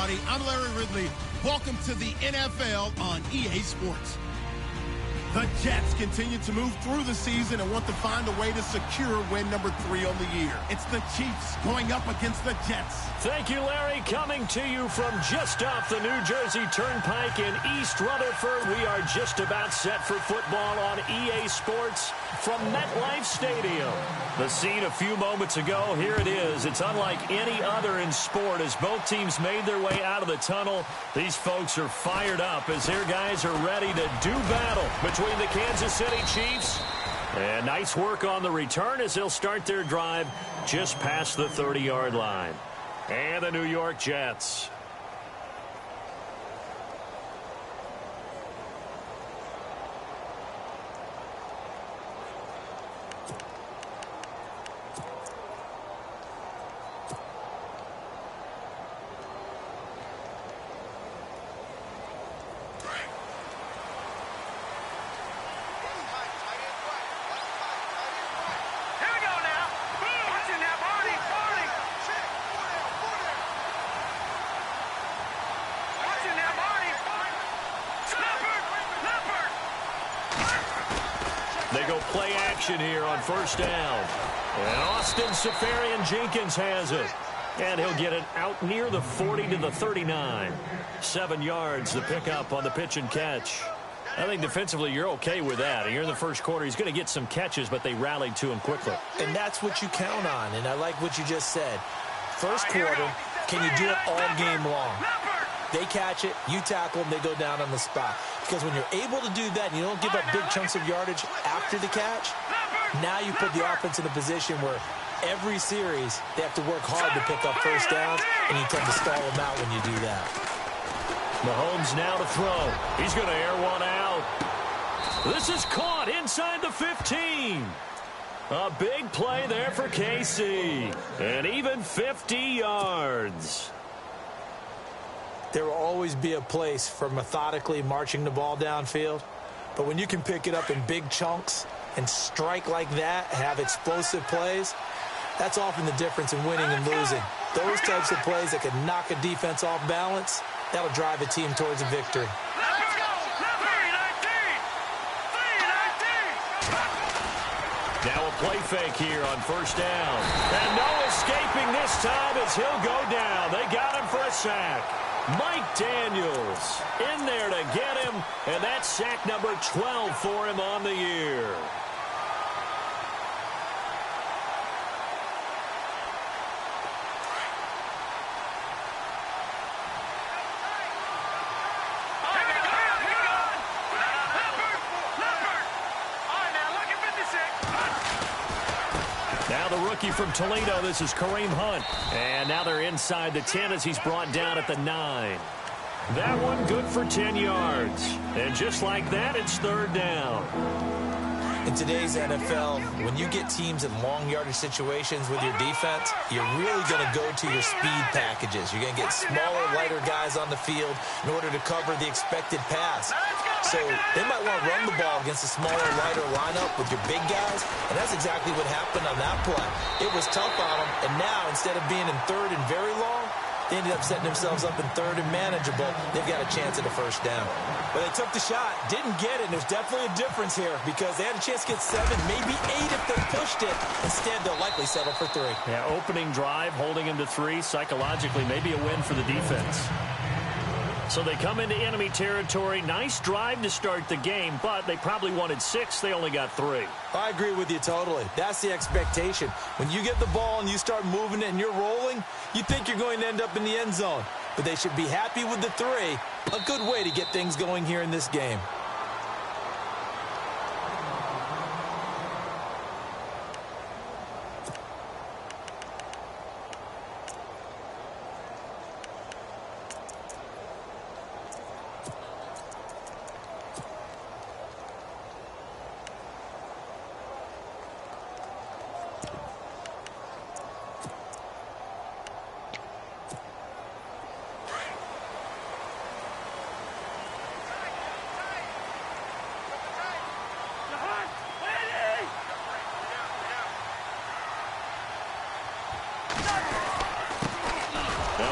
everybody. I'm Larry Ridley. Welcome to the NFL on EA Sports. The Jets continue to move through the season and want to find a way to secure win number 3 on the year. It's the Chiefs going up against the Jets. Thank you, Larry. Coming to you from just off the New Jersey Turnpike in East Rutherford. We are just about set for football on EA Sports from MetLife Stadium. The scene a few moments ago, here it is. It's unlike any other in sport as both teams made their way out of the tunnel. These folks are fired up as their guys are ready to do battle between the Kansas City Chiefs. And nice work on the return as they'll start their drive just past the 30-yard line. And the New York Jets. They go play action here on first down. And Austin Seferian-Jenkins has it. And he'll get it out near the 40 to the 39. 7 yards the pickup on the pitch and catch. I think defensively you're okay with that. Here in the first quarter, he's going to get some catches, but they rallied to him quickly. And that's what you count on, and I like what you just said. First quarter, can you do it all game long? They catch it, you tackle them, they go down on the spot. Because when you're able to do that and you don't give up big chunks of yardage after the catch, now you put the offense in a position where every series they have to work hard to pick up first downs, and you tend to stall them out when you do that. Mahomes now to throw. He's going to air one out. This is caught inside the 15. A big play there for KC. And even 50 yards. There will always be a place for methodically marching the ball downfield. But when you can pick it up in big chunks and strike like that, have explosive plays, that's often the difference in winning and losing. Those types of plays that can knock a defense off balance, that'll drive a team towards a victory. Now a play fake here on first down. And no escaping this time as he'll go down. They got him for a sack. Mike Daniels in there to get him, and that's sack number 12 for him on the year. Now the rookie from Toledo, this is Kareem Hunt. And now they're inside the 10 as he's brought down at the 9. That one good for 10 yards. And just like that, it's third down. In today's NFL, when you get teams in long yardage situations with your defense, you're really going to go to your speed packages. You're going to get smaller, lighter guys on the field in order to cover the expected pass. So they might want to run the ball against a smaller, lighter lineup with your big guys, and that's exactly what happened on that play. It was tough on them, and now instead of being in third and very long, they ended up setting themselves up in third and manageable. They've got a chance at a first down. But they took the shot, didn't get it, and there's definitely a difference here because they had a chance to get 7, maybe 8 if they pushed it. Instead, they'll likely settle for 3. Yeah, opening drive, holding him to 3, psychologically maybe a win for the defense. So they come into enemy territory. Nice drive to start the game, but they probably wanted 6. They only got 3. I agree with you totally. That's the expectation. When you get the ball and you start moving it and you're rolling, you think you're going to end up in the end zone. But they should be happy with the 3. A good way to get things going here in this game.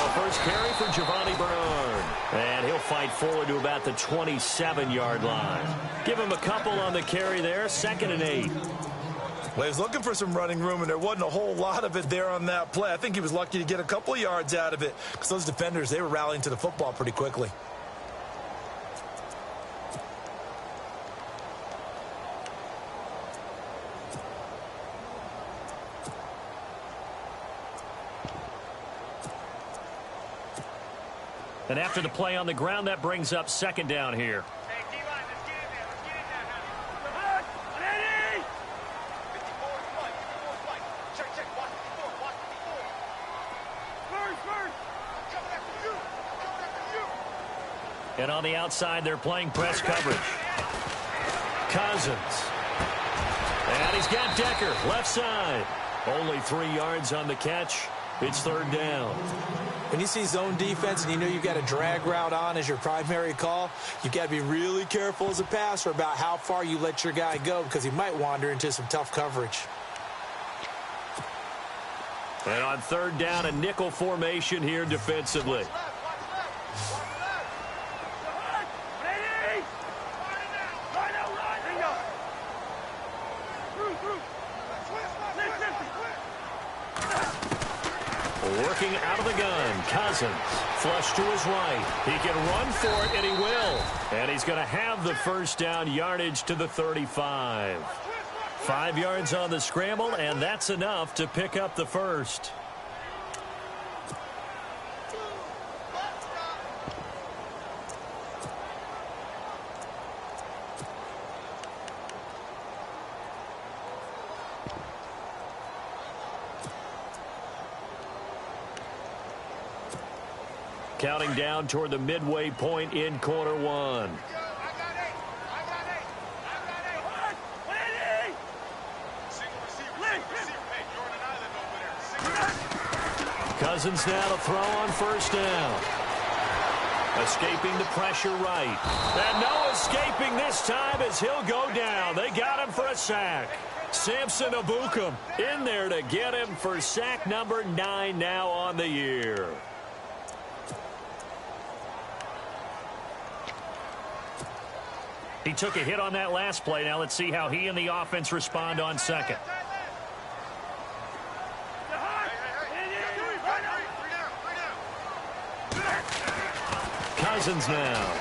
first carry for Giovanni Bernard. And he'll fight forward to about the 27-yard line. Give him a couple on the carry there, 2nd and 8. Well, he was looking for some running room, and there wasn't a whole lot of it there on that play. I think he was lucky to get a couple of yards out of it because those defenders, they were rallying to the football pretty quickly. And after the play on the ground, that brings up 2nd down here. And on the outside, they're playing press coverage. Cousins. And he's got Decker, left side. Only 3 yards on the catch. It's 3rd down. When you see zone defense and you know you've got a drag route on as your primary call, you've got to be really careful as a passer about how far you let your guy go because he might wander into some tough coverage. And on 3rd down, a nickel formation here defensively. Working out of the gun, Cousins. Flush to his right. He can run for it, and he will. And he's going to have the first down yardage to the 35. 5 yards on the scramble, and that's enough to pick up the first. Counting down toward the midway point in quarter 1. Cousins now to throw on 1st down. Escaping the pressure right. And no escaping this time as he'll go down. They got him for a sack. Samson Abukum in there to get him for sack number 9 now on the year. He took a hit on that last play. Now let's see how he and the offense respond on 2nd. Cousins now.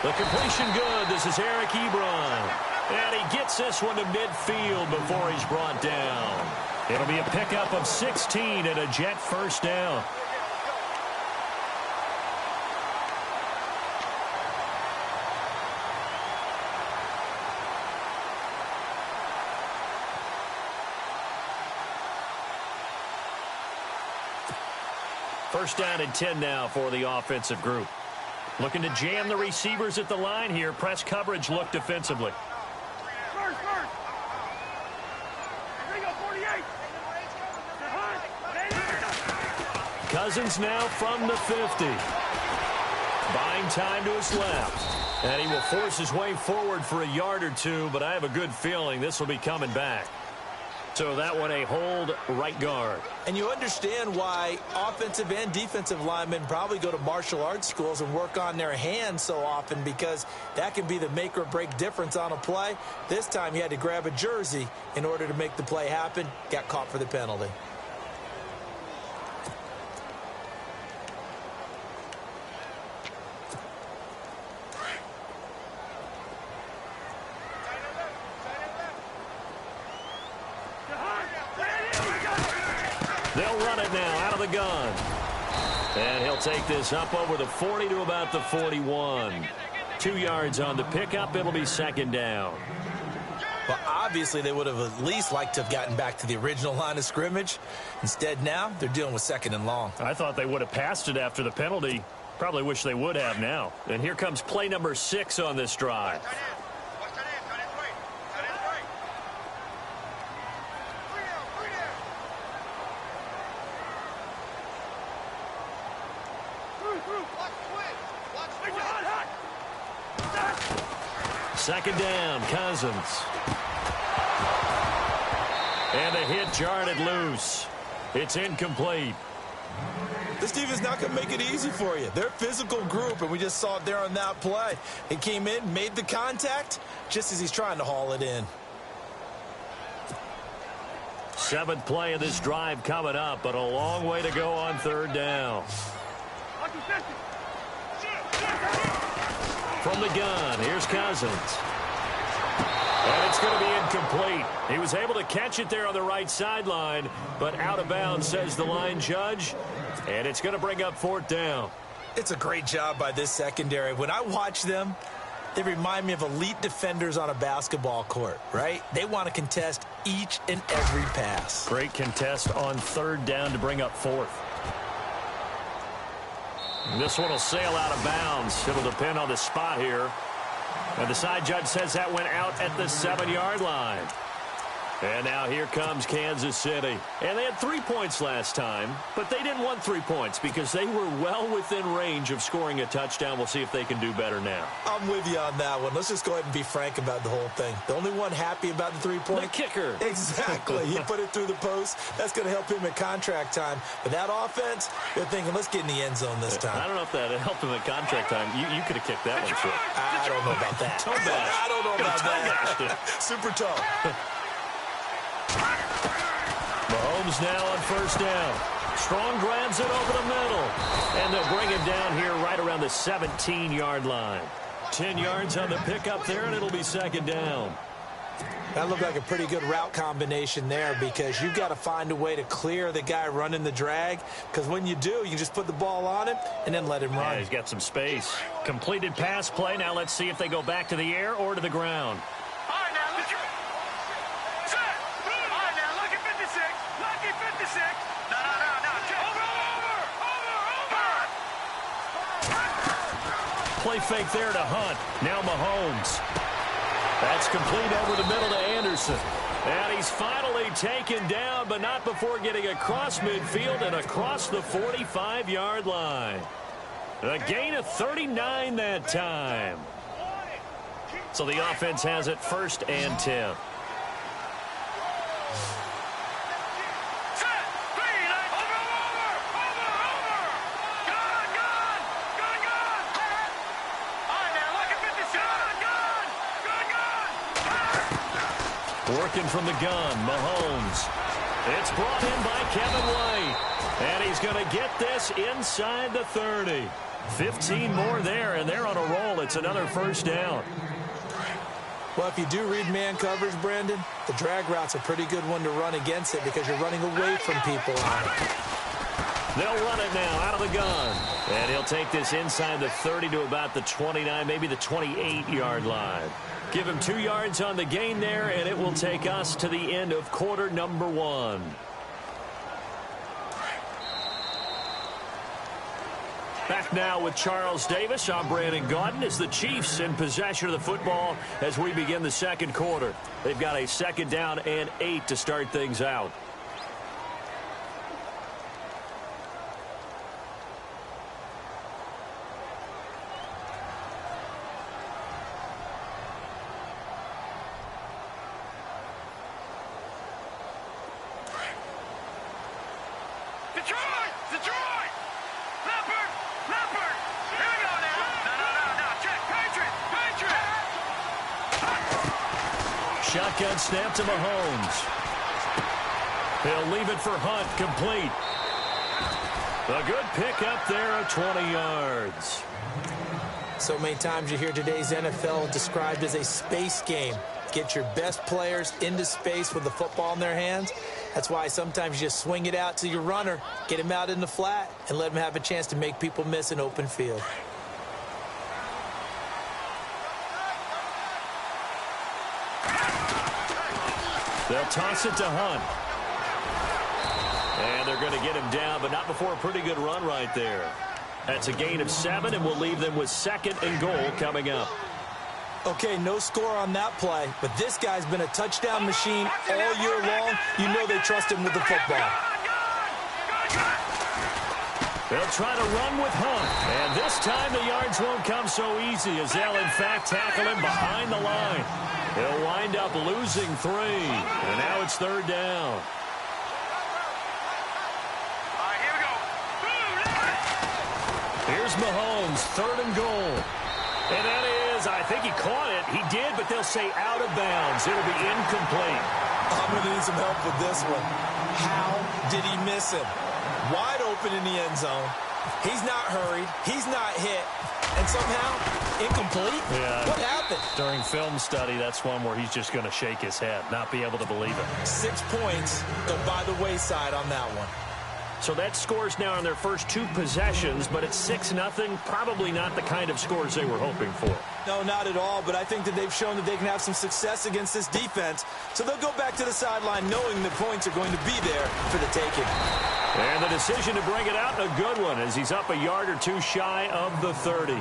The completion good. This is Eric Ebron. And he gets this one to midfield before he's brought down. It'll be a pickup of 16 and a Jet first down. First down and 10 now for the offensive group. Looking to jam the receivers at the line here. Press coverage look defensively. Cousins now from the 50. Buying time to his left. And he will force his way forward for a yard or 2, but I have a good feeling this will be coming back. So that one a hold right guard. And you understand why offensive and defensive linemen probably go to martial arts schools and work on their hands so often, because that can be the make or break difference on a play. This time he had to grab a jersey in order to make the play happen. Got caught for the penalty. They'll run it now out of the gun. And he'll take this up over the 40 to about the 41. 2 yards on the pickup. It'll be 2nd down. Well, obviously they would have at least liked to have gotten back to the original line of scrimmage. Instead now they're dealing with 2nd and long. I thought they would have passed it after the penalty. Probably wish they would have now. And here comes play number 6 on this drive. Second down, Cousins. And a hit jarred it loose. It's incomplete. This defense not going to make it easy for you. They're a physical group, and we just saw it there on that play. He came in, made the contact, just as he's trying to haul it in. 7th play of this drive coming up, but a long way to go on 3rd down. From the gun, here's Cousins. And it's going to be incomplete. He was able to catch it there on the right sideline, but out of bounds, says the line judge. And it's going to bring up 4th down. It's a great job by this secondary. When I watch them, they remind me of elite defenders on a basketball court, right? They want to contest each and every pass. Great contest on 3rd down to bring up 4th. This one will sail out of bounds. It'll depend on the spot here. And the side judge says that went out at the 7-yard line. And now here comes Kansas City. And they had 3 points last time, but they didn't want 3 points because they were well within range of scoring a touchdown. We'll see if they can do better now. I'm with you on that one. Let's just go ahead and be frank about the whole thing. The only one happy about the 3-point? The kicker. Exactly. He put it through the post. That's going to help him at contract time. But that offense, they're thinking, let's get in the end zone this time. I don't know if that helped him at contract time. You could have kicked that one short. I don't know about that. I don't know about that. Super tall. Mahomes now on 1st down. Strong grabs it over the middle. And they'll bring him down here right around the 17-yard line. 10 yards on the pickup there, and it'll be 2nd down. That looked like a pretty good route combination there because you've got to find a way to clear the guy running the drag, because when you do, you can just put the ball on him and then let him run. Yeah, he's got some space. Completed pass play. Now let's see if they go back to the air or to the ground. Play fake there to Hunt. Now Mahomes. That's complete over the middle to Anderson. And he's finally taken down, but not before getting across midfield and across the 45-yard line. A gain of 39 that time. So the offense has it 1st and 10. Working from the gun, Mahomes. It's brought in by Kevin White. And he's going to get this inside the 30. 15 more there, and they're on a roll. It's another 1st down. Well, if you do read man coverage, Brandon, the drag route's a pretty good one to run against it because you're running away from people on it. They'll run it now out of the gun. And he'll take this inside the 30 to about the 29, maybe the 28-yard line. Give him 2 yards on the gain there, and it will take us to the end of quarter number 1. Back now with Charles Davis. I'm Brandon Gaudin as the Chiefs in possession of the football as we begin the 2nd quarter. They've got a 2nd down and 8 to start things out. Shotgun snap to Mahomes. He'll leave it for Hunt, complete. A good pickup there at 20 yards. So many times you hear today's NFL described as a space game. Get your best players into space with the football in their hands. That's why sometimes you just swing it out to your runner, get him out in the flat, and let him have a chance to make people miss an open field. They'll toss it to Hunt. And they're going to get him down, but not before a pretty good run right there. That's a gain of 7, and we'll leave them with 2nd and goal coming up. Okay, no score on that play, but this guy's been a touchdown machine all year long. You know they trust him with the football. They'll try to run with Hunt, and this time the yards won't come so easy as they'll, in fact, tackle him behind the line. He'll wind up losing 3, and now it's 3rd down. Here's Mahomes, 3rd and goal. And that is, I think he caught it. He did, but they'll say out of bounds. It'll be incomplete. I'm going to need some help with this one. How did he miss him? Wide open in the end zone. He's not hurried. He's not hit. And somehow, incomplete? Yeah. What happened? During film study, that's one where he's just going to shake his head, not be able to believe it. 6 points go by the wayside on that one. So that scores now on their first 2 possessions, but it's 6-0. Probably not the kind of scores they were hoping for. No, not at all, but I think that they've shown that they can have some success against this defense. So they'll go back to the sideline knowing the points are going to be there for the taking. And the decision to bring it out, a good one, as he's up a yard or 2 shy of the 30.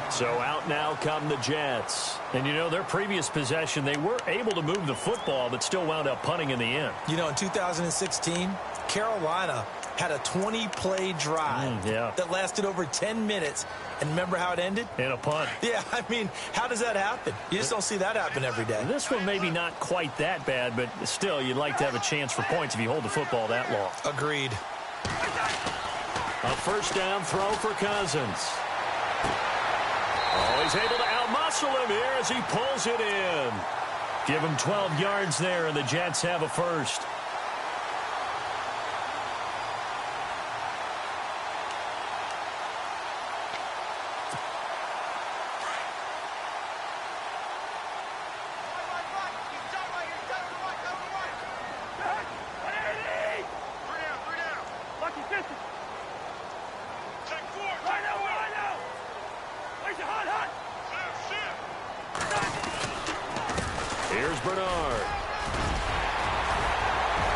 So out now come the Jets. And, you know, their previous possession, they were able to move the football, but still wound up punting in the end. You know, in 2016, Carolina had a 20-play drive that lasted over 10 minutes. And remember how it ended? In a punt. Yeah, I mean, how does that happen? You just don't see that happen every day. This one maybe not quite that bad, but still, you'd like to have a chance for points if you hold the football that long. Agreed. A first down throw for Cousins. Oh, he's able to outmuscle him here as he pulls it in. Give him 12 yards there, and the Jets have a first. Here's Bernard.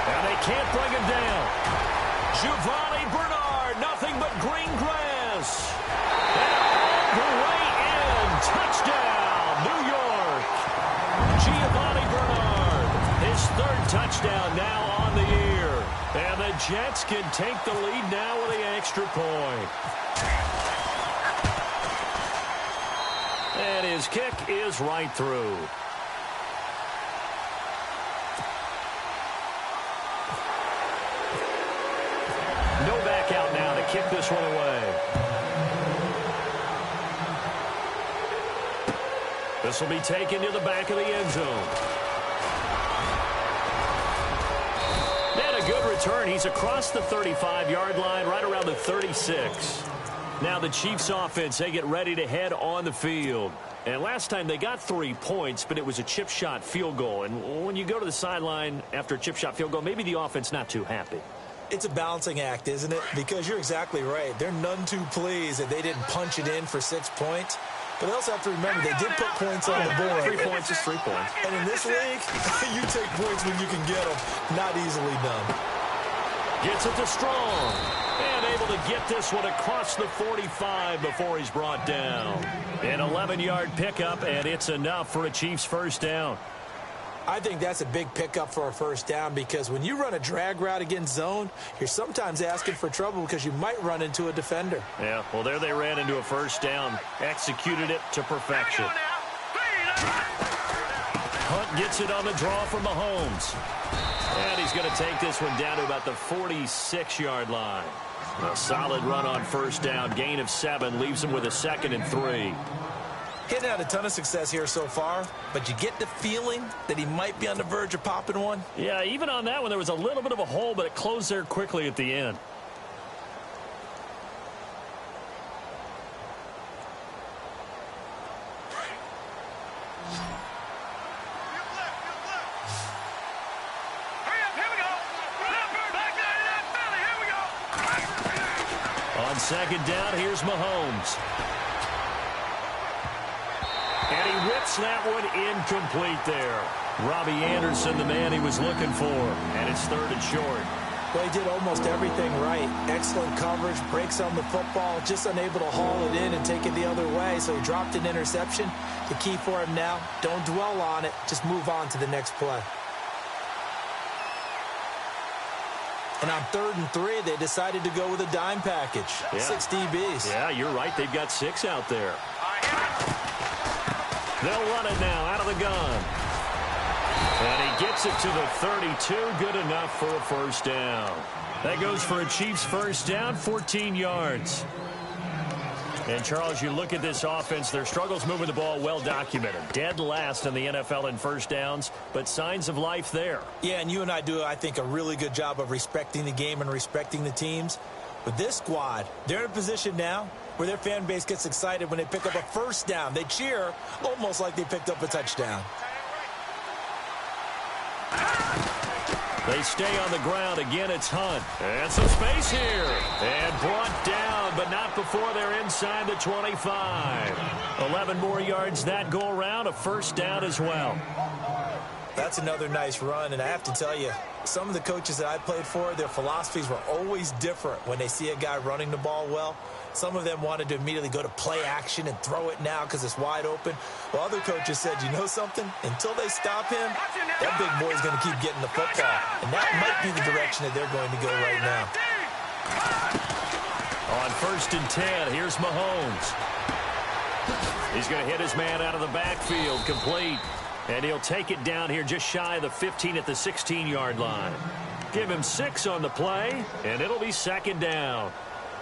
And they can't bring him down. Giovanni Bernard, nothing but green grass. And all the way in. Touchdown, New York. Giovanni Bernard, his 3rd touchdown now on the year. And the Jets can take the lead now with the extra point. And his kick is right through. No back out now to kick this one away. This will be taken to the back of the end zone. And a good return. He's across the 35-yard line, right around the 36. Now the Chiefs offense, they get ready to head on the field. And last time they got 3 points, but it was a chip shot field goal. And when you go to the sideline after a chip shot field goal, maybe the offense not too happy. It's a balancing act, isn't it? Because you're exactly right. They're none too pleased that they didn't punch it in for 6 points. But they also have to remember they did put points on the board. 3 points is 3 points. And in this league, you take points when you can get them. Not easily done. Gets it to Strong. And able to get this one across the 45 before he's brought down. An 11-yard pickup, and it's enough for a Chiefs first down. I think that's a big pickup for a first down because when you run a drag route against zone, you're sometimes asking for trouble because you might run into a defender. Yeah, well, there they ran into a first down. Executed it to perfection. Hunt gets it on the draw from Mahomes. And he's going to take this one down to about the 46-yard line. A solid run on first down. Gain of 7 leaves him with a 2nd and 3. He had a ton of success here so far, but you get the feeling that he might be on the verge of popping one. Yeah, even on that one, there was a little bit of a hole, but it closed there quickly at the end. On second down, here's Mahomes. And he whips that one incomplete there. Robbie Anderson, the man he was looking for. And it's 3rd and short. Well, he did almost everything right. Excellent coverage, breaks on the football, just unable to haul it in and take it the other way. So he dropped an interception. The key for him now, don't dwell on it. Just move on to the next play. And on 3rd and 3, they decided to go with a dime package. Yeah. 6 DBs. Yeah, you're right. They've got 6 out there. They'll run it now out of the gun. And he gets it to the 32. Good enough for a first down. That goes for a Chiefs first down, 14 yards. And, Charles, you look at this offense, their struggles moving the ball well documented. Dead last in the NFL in first downs, but signs of life there. Yeah, and you and I do, I think, a really good job of respecting the game and respecting the teams. But this squad, they're in a position now where their fan base gets excited when they pick up a first down. They cheer almost like they picked up a touchdown. They stay on the ground. Again, it's Hunt. And some space here. And brought down, but not before they're inside the 25. 11 more yards that go around. A first down as well. That's another nice run, and I have to tell you, some of the coaches that I played for, their philosophies were always different when they see a guy running the ball well. Some of them wanted to immediately go to play action and throw it now because it's wide open. While other coaches said, you know something? Until they stop him, that big boy is going to keep getting the football. And that might be the direction that they're going to go right now. On 1st and 10, here's Mahomes. He's going to hit his man out of the backfield, complete. And he'll take it down here just shy of the 15 at the 16-yard line. Give him 6 on the play, and it'll be second down.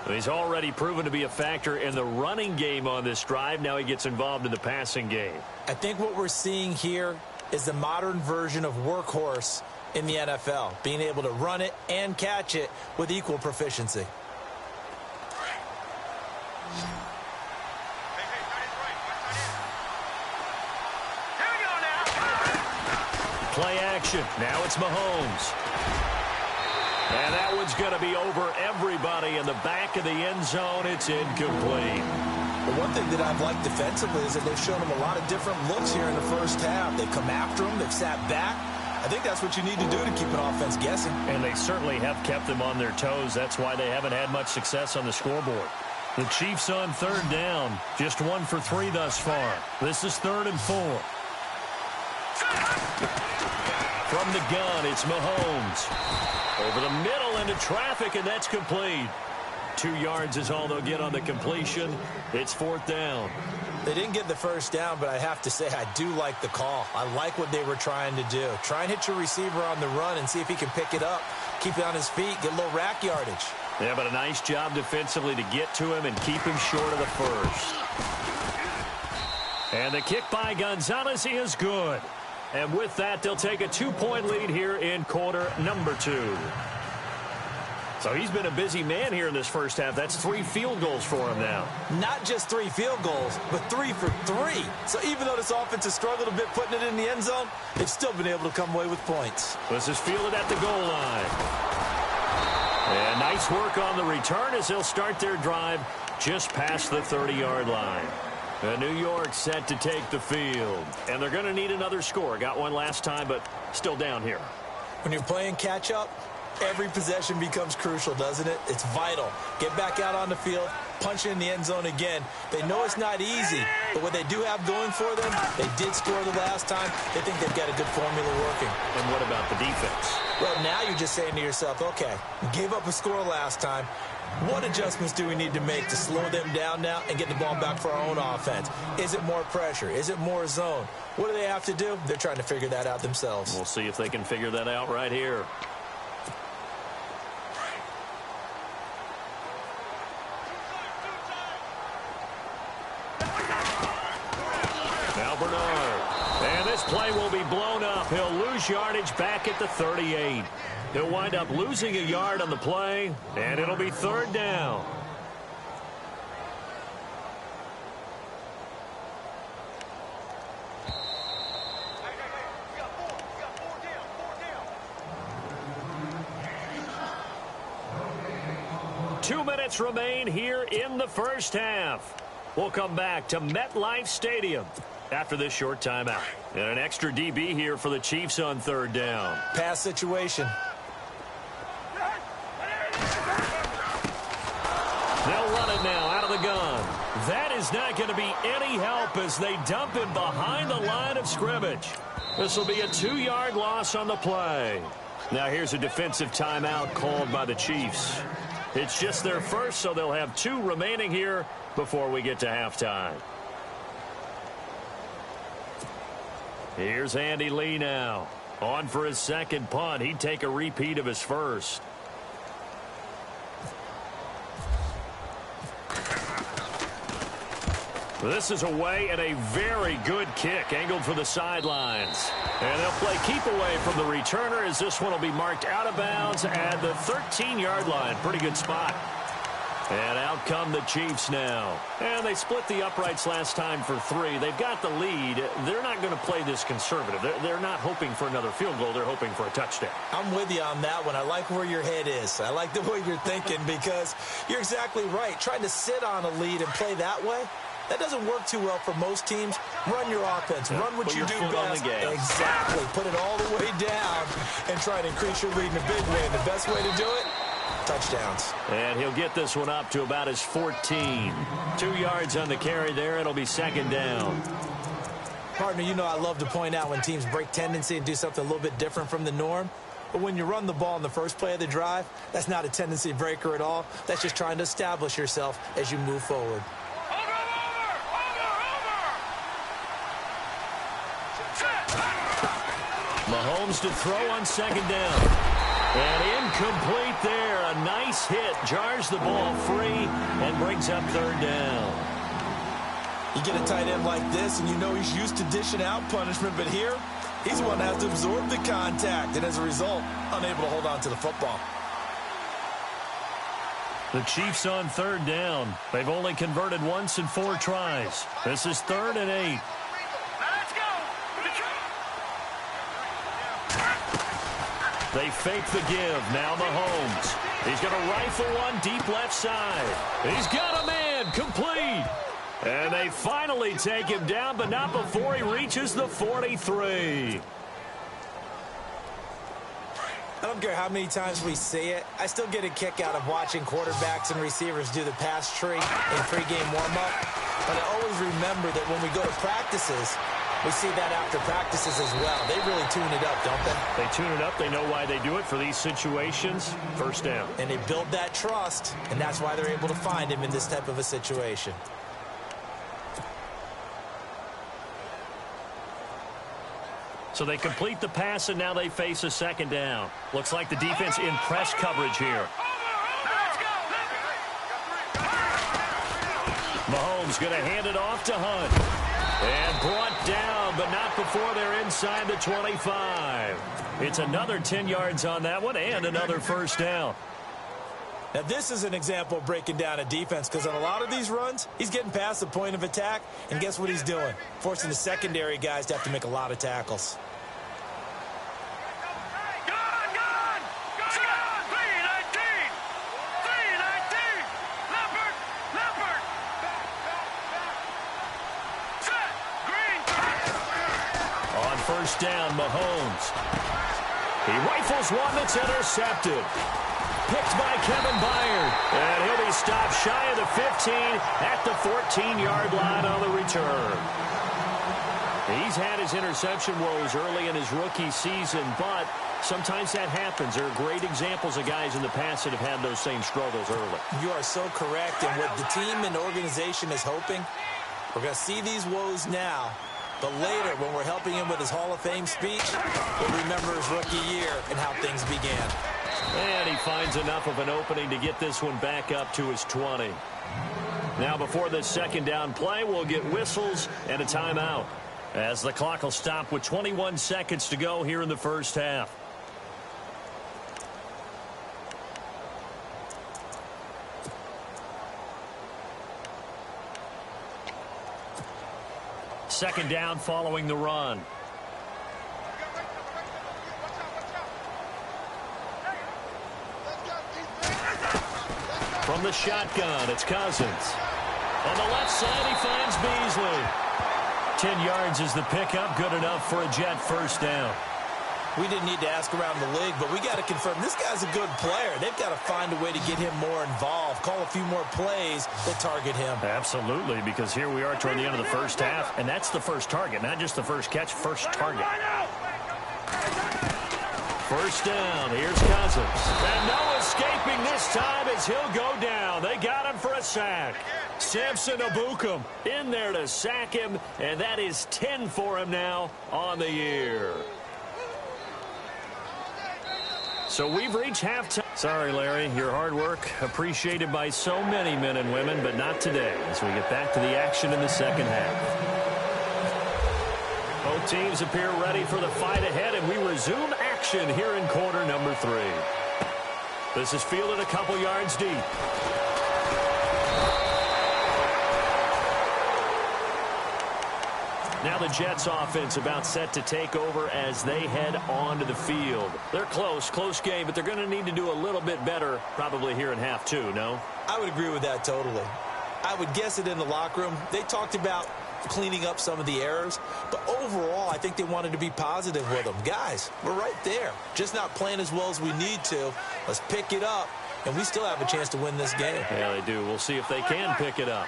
He's already proven to be a factor in the running game on this drive. Now he gets involved in the passing game. I think what we're seeing here is the modern version of workhorse in the NFL, being able to run it and catch it with equal proficiency. Play action. Now it's Mahomes. And that one's going to be over everybody in the back of the end zone. It's incomplete. The one thing that I've liked defensively is that they've shown him a lot of different looks here in the first half. They've come after him. They've sat back. I think that's what you need to do to keep an offense guessing. And they certainly have kept them on their toes. That's why they haven't had much success on the scoreboard. The Chiefs on 3rd down. Just 1 for 3 thus far. This is 3rd and 4. From the gun, it's Mahomes. Over the middle into traffic, and that's complete. 2 yards is all they'll get on the completion. It's 4th down. They didn't get the first down, but I have to say I do like the call. I like what they were trying to do. Try and hit your receiver on the run and see if he can pick it up, keep it on his feet, get a little rack yardage. Yeah, but a nice job defensively to get to him and keep him short of the first. And the kick by Gonzalez is good. And with that, they'll take a 2-point lead here in quarter number 2. So he's been a busy man here in this first half. That's 3 field goals for him now. Not just 3 field goals, but 3 for 3. So even though this offense has struggled a bit putting it in the end zone, they've still been able to come away with points. This is fielded at the goal line. And nice work on the return as they'll start their drive just past the 30-yard line. New York set to take the field. And they're going to need another score. Got one last time, but still down here. When you're playing catch-up, every possession becomes crucial, doesn't it? It's vital. Get back out on the field, punch in the end zone again. They know it's not easy, but what they do have going for them, they did score the last time. They think they've got a good formula working. And what about the defense? Well, now you're just saying to yourself, okay, we gave up a score last time. What adjustments do we need to make to slow them down now and get the ball back for our own offense? Is it more pressure? Is it more zone? What do they have to do? They're trying to figure that out themselves. We'll see if they can figure that out right here. Now Bernard. And this play will be blown up. He'll lose yardage back at the 38. He'll wind up losing a yard on the play, and it'll be 3rd down. Two minutes remain here in the first half. We'll come back to MetLife Stadium after this short timeout. And an extra DB here for the Chiefs on 3rd down. Pass situation. They'll run it now out of the gun. That is not going to be any help as they dump him behind the line of scrimmage. This will be a 2-yard loss on the play. Now here's a defensive timeout called by the Chiefs. It's just their first, so they'll have 2 remaining here before we get to halftime. Here's Andy Lee now. On for his second punt. He'd take a repeat of his first. This is away and a very good kick angled for the sidelines. And they'll play keep away from the returner as this one will be marked out of bounds at the 13-yard line. Pretty good spot. And out come the Chiefs now. And they split the uprights last time for 3. They've got the lead. They're not going to play this conservative. They're not hoping for another field goal. They're hoping for a touchdown. I'm with you on that one. I like where your head is. I like the way you're thinking because you're exactly right. Trying to sit on a lead and play that way, that doesn't work too well for most teams. Run your offense. Run what you do best. Exactly. Put it all the way down and try to increase your lead in a big way. And the best way to do it, touchdowns. And he'll get this one up to about his 14. 2 yards on the carry there. It'll be second down. Partner, you know I love to point out when teams break tendency and do something a little bit different from the norm. But when you run the ball in the first play of the drive, that's not a tendency breaker at all. That's just trying to establish yourself as you move forward. Mahomes to throw on second down. And incomplete there. A nice hit. Jars the ball free and brings up third down. You get a tight end like this, and you know he's used to dishing out punishment, but here, he's the one that has to absorb the contact, and as a result, unable to hold on to the football. The Chiefs on third down. They've only converted once in 4 tries. This is 3rd and 8. They fake the give. Now Mahomes. He's going to rifle one deep left side. He's got a man. Complete. And they finally take him down, but not before he reaches the 43. I don't care how many times we see it. I still get a kick out of watching quarterbacks and receivers do the pass tree in pregame warm-up. But I always remember that when we go to practices, we see that after practices as well. They really tune it up, don't they? They tune it up. They know why they do it for these situations. First down. And they build that trust, and that's why they're able to find him in this type of a situation. So they complete the pass, and now they face a second down. Looks like the defense in press coverage here. Mahomes going to hand it off to Hunt. And brought down, but not before they're inside the 25. It's another 10 yards on that one and another first down. Now, this is an example of breaking down a defense because on a lot of these runs, he's getting past the point of attack, and guess what he's doing? Forcing the secondary guys to have to make a lot of tackles. First down, Mahomes. He rifles one that's intercepted. Picked by Kevin Byard. And he'll be stopped shy of the 15 at the 14-yard line on the return. He's had his interception woes early in his rookie season, but sometimes that happens. There are great examples of guys in the past that have had those same struggles early. You are so correct. And what the team and organization is hoping, we're going to see these woes now. But later, when we're helping him with his Hall of Fame speech, we'll remember his rookie year and how things began. And he finds enough of an opening to get this one back up to his 20. Now, before this second down play, we'll get whistles and a timeout, as the clock will stop with 21 seconds to go here in the first half. Second down following the run. From the shotgun, it's Cousins. On the left side, he finds Beasley. 10 yards is the pickup, good enough for a Jet first down. We didn't need to ask around the league, but we got to confirm this guy's a good player. They've got to find a way to get him more involved, call a few more plays that target him. Absolutely, because here we are toward the end of the first half, and that's the first target, not just the first catch, first target. First down, here's Cousins. And no escaping this time as he'll go down. They got him for a sack. Samson Ebukam in there to sack him, and that is 10 for him now on the year. So we've reached halftime. Sorry, Larry, your hard work appreciated by so many men and women, but not today as we get back to the action in the second half. Both teams appear ready for the fight ahead, and we resume action here in quarter number 3. This is fielded a couple yards deep. Now the Jets offense about set to take over as they head onto the field. They're close game, but they're going to need to do a little bit better probably here in half 2, no? I would agree with that totally. I would guess it in the locker room. They talked about cleaning up some of the errors, but overall I think they wanted to be positive with them. Guys, we're right there. Just not playing as well as we need to. Let's pick it up, and we still have a chance to win this game. Yeah, they do. We'll see if they can pick it up.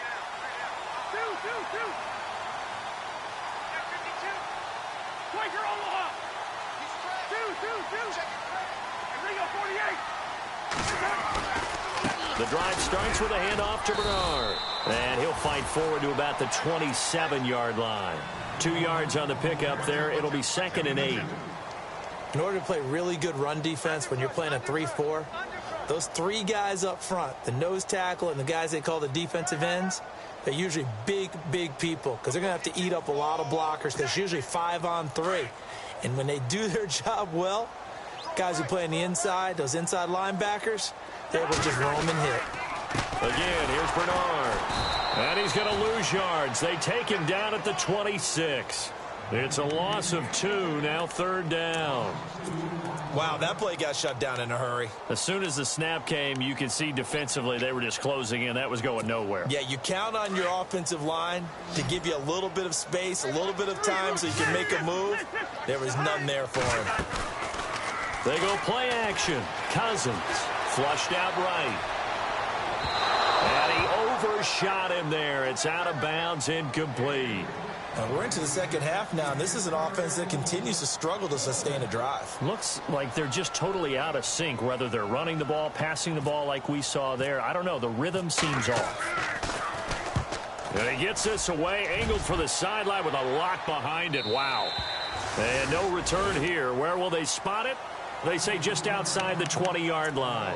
The drive starts with a handoff to Bernard. And he'll fight forward to about the 27-yard line. 2 yards on the pickup there. It'll be 2nd and 8. In order to play really good run defense when you're playing a 3-4, those 3 guys up front, the nose tackle and the guys they call the defensive ends, they're usually big people because they're going to have to eat up a lot of blockers because it's usually 5-on-3. And when they do their job well, guys who play on the inside, those inside linebackers, they will just roam and hit. Again, here's Bernard. And he's going to lose yards. They take him down at the 26. It's a loss of 2, now 3rd down. Wow, that play got shut down in a hurry. As soon as the snap came, you could see defensively they were just closing in. That was going nowhere. Yeah, you count on your offensive line to give you a little bit of space, a little bit of time so you can make a move. There was none there for him. They go play action. Cousins flushed out right. And he overshot him there. It's out of bounds, incomplete. And we're into the second half now, and this is an offense that continues to struggle to sustain a drive. Looks like they're just totally out of sync, whether they're running the ball, passing the ball like we saw there. I don't know. The rhythm seems off. And he gets this away, angled for the sideline with a lock behind it. Wow. And no return here. Where will they spot it? They say just outside the 20-yard line.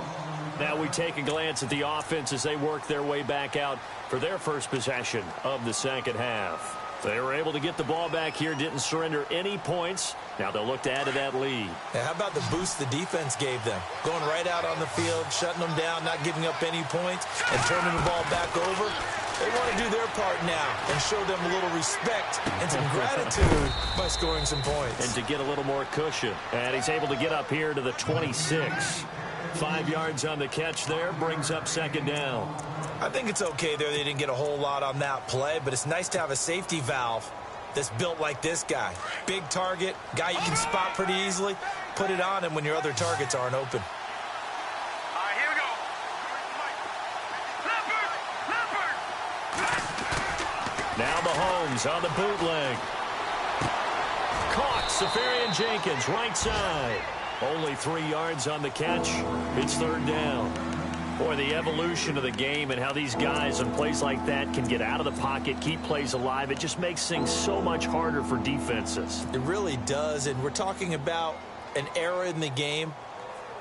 Now we take a glance at the offense as they work their way back out for their first possession of the second half. They were able to get the ball back here, didn't surrender any points. Now they'll look to add to that lead. Yeah, how about the boost the defense gave them? Going right out on the field, shutting them down, not giving up any points, and turning the ball back over. They want to do their part now and show them a little respect and some gratitude by scoring some points. And to get a little more cushion. And he's able to get up here to the 26. 5 yards on the catch there, brings up 2nd down. I think it's okay there. They didn't get a whole lot on that play, but it's nice to have a safety valve that's built like this guy. Big target, guy you can spot pretty easily. Put it on him when your other targets aren't open. All right, here we go. Now Mahomes on the bootleg. Caught. Safarian Jenkins, right side. Only 3 yards on the catch. It's 3rd down. Boy, the evolution of the game and how these guys in plays like that can get out of the pocket, keep plays alive, it just makes things so much harder for defenses. It really does, and we're talking about an era in the game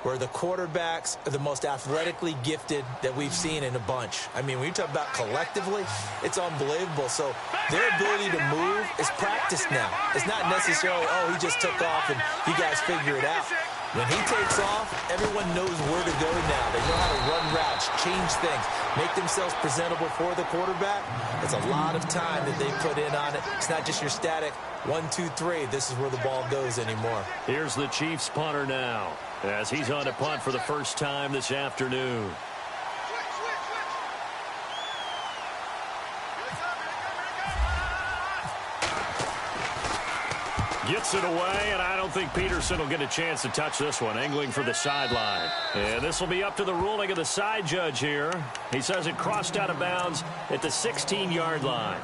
where the quarterbacks are the most athletically gifted that we've seen in a bunch. I mean, when you talk about collectively, it's unbelievable. So their ability to move is practiced now. It's not necessarily, oh, he just took off and you guys figure it out. When he takes off, everyone knows where to go now. They know how to run routes, change things, make themselves presentable for the quarterback. It's a lot of time that they put in on it. It's not just your static 1, 2, 3. This is where the ball goes anymore. Here's the Chiefs punter now as he's on a punt for the first time this afternoon. Gets it away, and I don't think Peterson will get a chance to touch this one. Angling for the sideline. And this will be up to the ruling of the side judge here. He says it crossed out of bounds at the 16-yard line.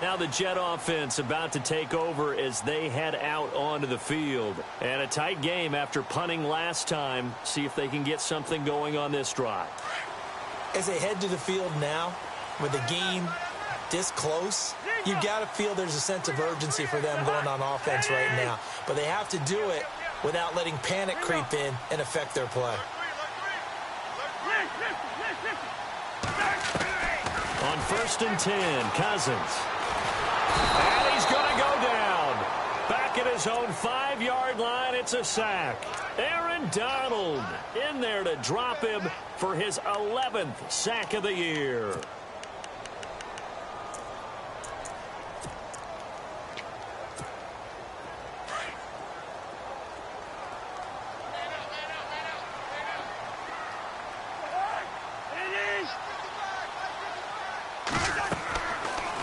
Now the Jet offense about to take over as they head out onto the field. And a tight game after punting last time. See if they can get something going on this drive. As they head to the field now, with the game this close, you got to feel there's a sense of urgency for them going on offense right now. But they have to do it without letting panic creep in and affect their play. On 1st and 10, Cousins. And he's going to go down. Back at his own 5-yard line, it's a sack. Aaron Donald in there to drop him for his 11th sack of the year.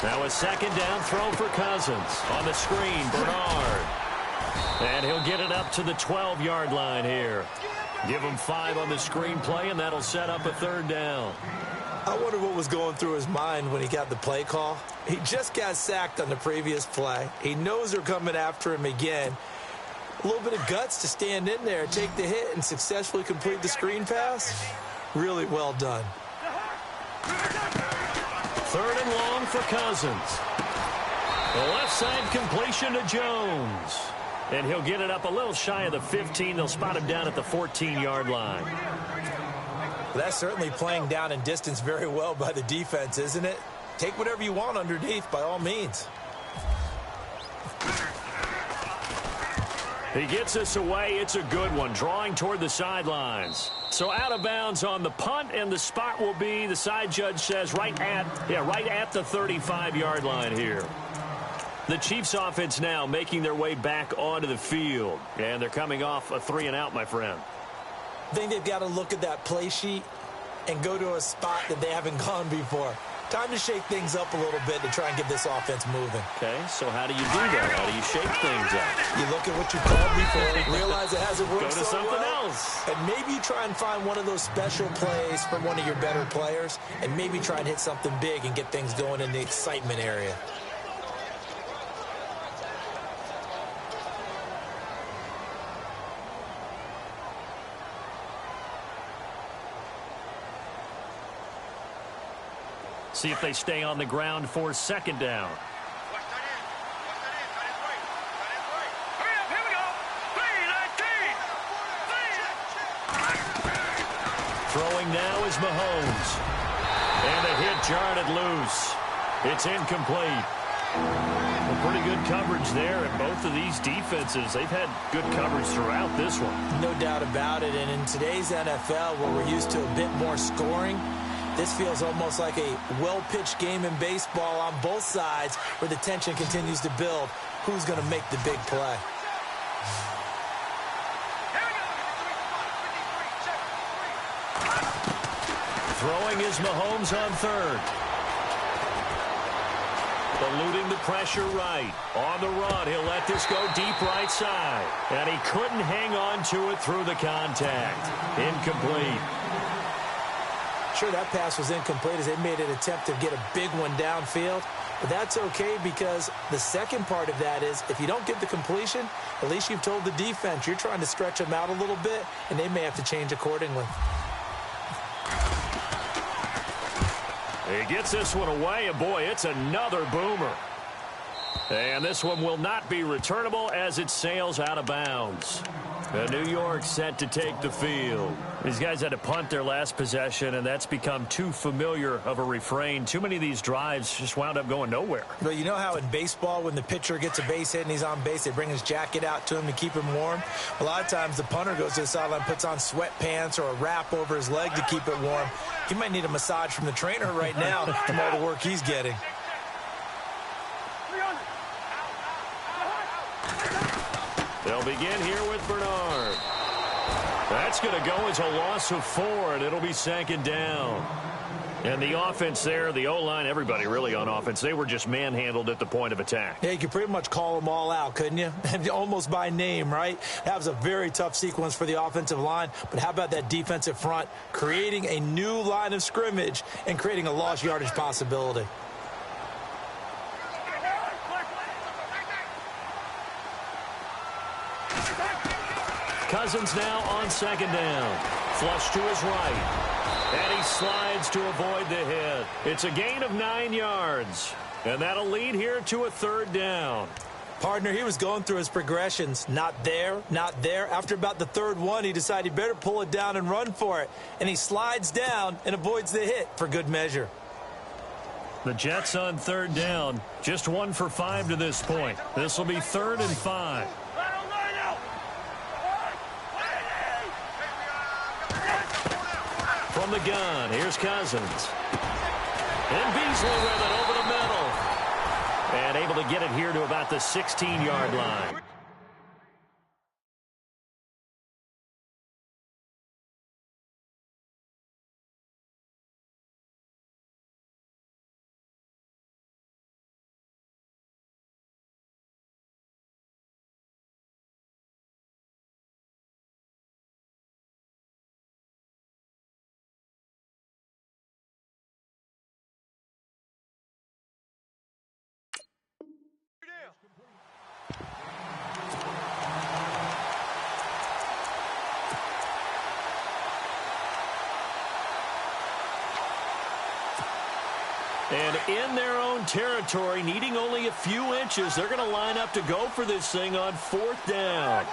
Now a 2nd down throw for Cousins. On the screen, Bernard. And he'll get it up to the 12-yard line here. Give him 5 on the screenplay, and that'll set up a 3rd down. I wonder what was going through his mind when he got the play call. He just got sacked on the previous play. He knows they're coming after him again. A little bit of guts to stand in there, take the hit, and successfully complete the screen pass. Really well done. 3rd and long for Cousins. The left side completion to Jones. And he'll get it up a little shy of the 15. They'll spot him down at the 14-yard line. That's certainly playing down in distance very well by the defense, isn't it? Take whatever you want underneath, by all means. He gets us away. It's a good one, drawing toward the sidelines. So out of bounds on the punt, and the spot will be, the side judge says, right at the 35-yard line here. The Chiefs offense now making their way back onto the field. And they're coming off a 3-and-out, my friend. I think they've got to look at that play sheet and go to a spot that they haven't gone before. Time to shake things up a little bit to try and get this offense moving. Okay, so how do you do that? How do you shake things up? You look at what you called before, realize it hasn't worked Go to so something well, else. and maybe you try and find one of those special plays from one of your better players, and maybe try and hit something big and get things going in the excitement area. See if they stay on the ground for 2nd down. Throwing now is Mahomes. And the hit jarred it loose. It's incomplete. Well, pretty good coverage there, and both of these defenses, they've had good coverage throughout this one. No doubt about it, and in today's NFL, where we're used to a bit more scoring, this feels almost like a well-pitched game in baseball on both sides where the tension continues to build. Who's going to make the big play? Throwing is Mahomes on 3rd. Eluding the pressure right. On the run, he'll let this go deep right side. And he couldn't hang on to it through the contact. Incomplete. Sure, that pass was incomplete as they made an attempt to get a big one downfield. But that's okay because the second part of that is if you don't get the completion, at least you've told the defense you're trying to stretch them out a little bit, and they may have to change accordingly. He gets this one away, and boy, it's another boomer. And this one will not be returnable as it sails out of bounds. New York set to take the field. These guys had to punt their last possession, and that's become too familiar of a refrain. Too many of these drives just wound up going nowhere. But you know how in baseball, when the pitcher gets a base hit and he's on base, they bring his jacket out to him to keep him warm? A lot of times the punter goes to the sideline, puts on sweatpants or a wrap over his leg to keep it warm. He might need a massage from the trainer right now from all the work he's getting. They'll begin here with Bernard. That's going to go as a loss of 4, and it'll be 2nd down. And the offense there, the O-line, everybody really on offense, they were just manhandled at the point of attack. Yeah, you could pretty much call them all out, couldn't you? Almost by name, right? That was a very tough sequence for the offensive line. But how about that defensive front creating a new line of scrimmage and creating a lost yardage possibility? Cousins now on 2nd down. Flush to his right. And he slides to avoid the hit. It's a gain of 9 yards. And that'll lead here to a 3rd down. Partner, he was going through his progressions. Not there, not there. After about the third one, he decided he better pull it down and run for it. And he slides down and avoids the hit for good measure. The Jets on third down. Just 1 for 5 to this point. This will be 3rd and 5. From the gun, here's Cousins. And Beasley with it over the middle. And able to get it here to about the 16-yard line. And in their own territory, needing only a few inches, they're going to line up to go for this thing on 4th down.